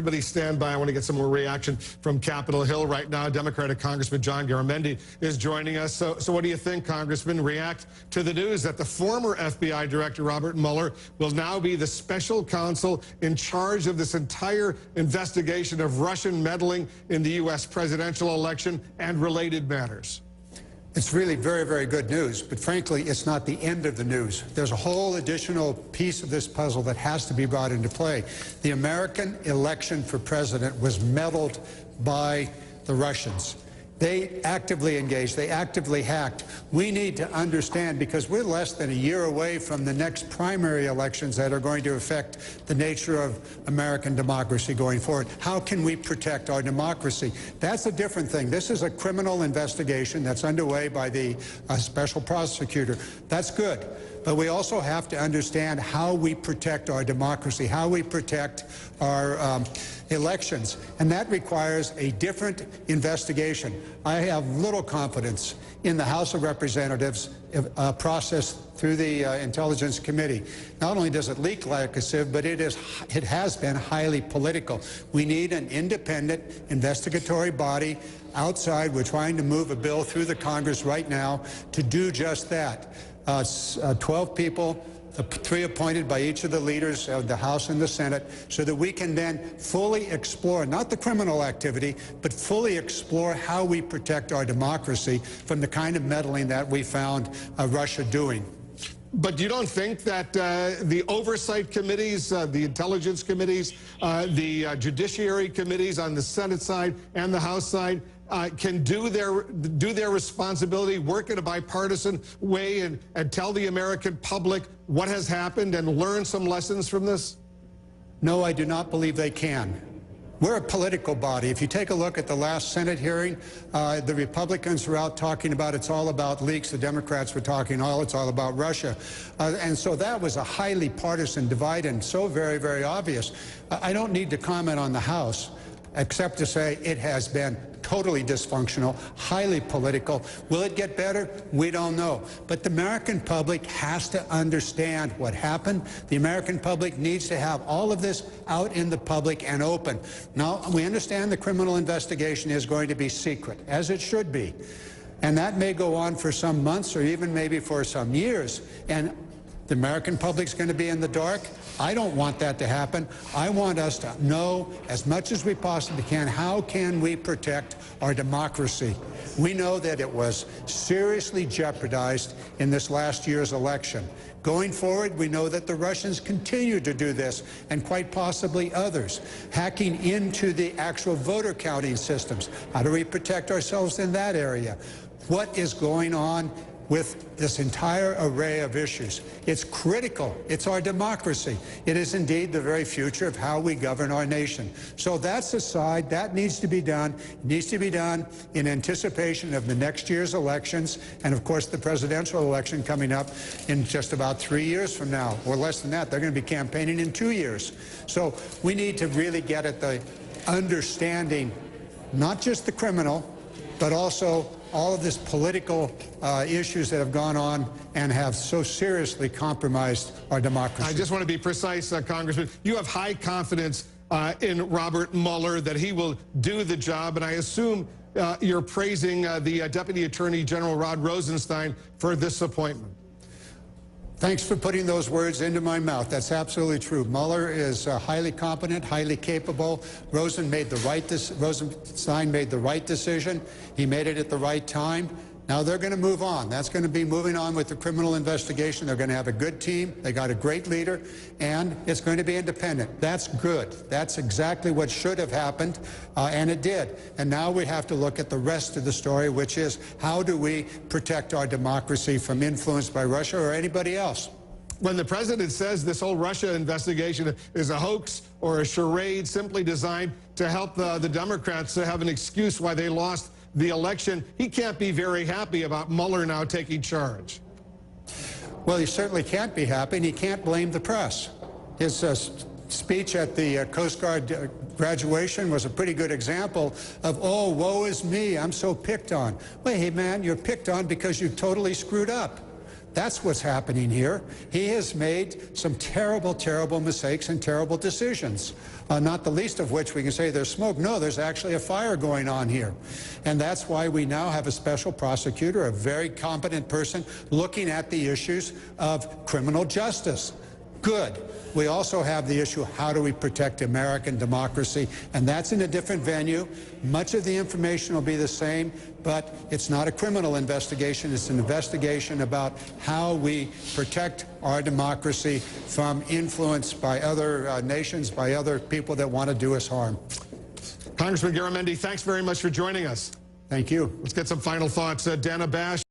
everybody stand by. I want to get some more reaction from Capitol Hill right now. Democratic Congressman John Garamendi is joining us. So what do you think, Congressman? React to the news that the former FBI Director Robert Mueller will now be the special counsel in charge of this entire investigation of Russian meddling in the U.S. presidential election and related matters. It's really very, very good news, but frankly, it's not the end of the news. There's a whole additional piece of this puzzle that has to be brought into play. The American election for president was meddled by the Russians. They actively engaged. They actively hacked. We need to understand, because we're less than a year away from the next primary elections that are going to affect the nature of American democracy going forward. How can we protect our democracy? That's a different thing. This is a criminal investigation that's underway by the special prosecutor. That's good. But we also have to understand how we protect our democracy, how we protect our elections. And that requires a different investigation. I have little confidence in the House of Representatives process through the Intelligence Committee. Not only does it leak like a sieve, but it has been highly political. We need an independent investigatory body outside. We're trying to move a bill through the Congress right now to do just that. 12 people, 3 appointed by each of the leaders of the House and the Senate, so that we can then fully explore, not the criminal activity, but fully explore how we protect our democracy from the kind of meddling that we found Russia doing. But you don't think that the oversight committees, the intelligence committees, the judiciary committees on the Senate side and the House side can do their responsibility, work in a bipartisan way, and tell the American public what has happened and learn some lessons from this? No, I do not believe they can. We're a political body. If you take a look at the last Senate hearing, the Republicans were out talking about it's all about leaks. The Democrats were talking, it's all about Russia. And so that was a highly partisan divide and so very, very obvious. I don't need to comment on the House, except to say it has been totally dysfunctional, highly political. Will it get better? We don't know. But the American public has to understand what happened. The American public needs to have all of this out in the public and open. Now, we understand the criminal investigation is going to be secret, as it should be. And that may go on for some months or even maybe for some years. And the American public's going to be in the dark. I don't want that to happen. I want us to know as much as we possibly can, how can we protect our democracy? We know that it was seriously jeopardized in this last year's election. Going forward, we know that the Russians continue to do this, and quite possibly others, hacking into the actual voter counting systems. How do we protect ourselves in that area? What is going on with this entire array of issues? It's critical. It's our democracy. It is indeed the very future of how we govern our nation. So that's aside. That needs to be done. It needs to be done in anticipation of the next year's elections and, of course, the presidential election coming up in just about 3 years from now, or less than that. They're going to be campaigning in 2 years. So we need to really get at the understanding, not just the criminal, but also all of this political issues that have gone on and have so seriously compromised our democracy. I just want to be precise, Congressman. You have high confidence in Robert Mueller that he will do the job, and I assume you're praising the Deputy Attorney General Rod Rosenstein for this appointment. Thanks for putting those words into my mouth. That's absolutely true. Mueller is highly competent, highly capable. Rosenstein made the right decision. He made it at the right time. Now they're going to move on. That's going to be moving on with the criminal investigation. They're going to have a good team. They got a great leader, and it's going to be independent. That's good. That's exactly what should have happened, and it did. And now we have to look at the rest of the story, which is how do we protect our democracy from influence by Russia or anybody else? When the president says this whole Russia investigation is a hoax or a charade simply designed to help the Democrats to have an excuse why they lost the election, he can't be very happy about Mueller now taking charge. Well, he certainly can't be happy, and he can't blame the press. His speech at the Coast Guard graduation was a pretty good example of, oh, woe is me, I'm so picked on. Well, hey, man, you're picked on because you totally screwed up. That's what's happening here. He has made some terrible, terrible mistakes and terrible decisions, not the least of which we can say there's smoke. No, there's actually a fire going on here. And that's why we now have a special prosecutor, a very competent person, looking at the issues of criminal justice. Good. We also have the issue, how do we protect American democracy? And that's in a different venue. Much of the information will be the same, but it's not a criminal investigation. It's an investigation about how we protect our democracy from influence by other nations, by other people that want to do us harm. Congressman Garamendi, thanks very much for joining us. Thank you. Let's get some final thoughts. Dana Bash.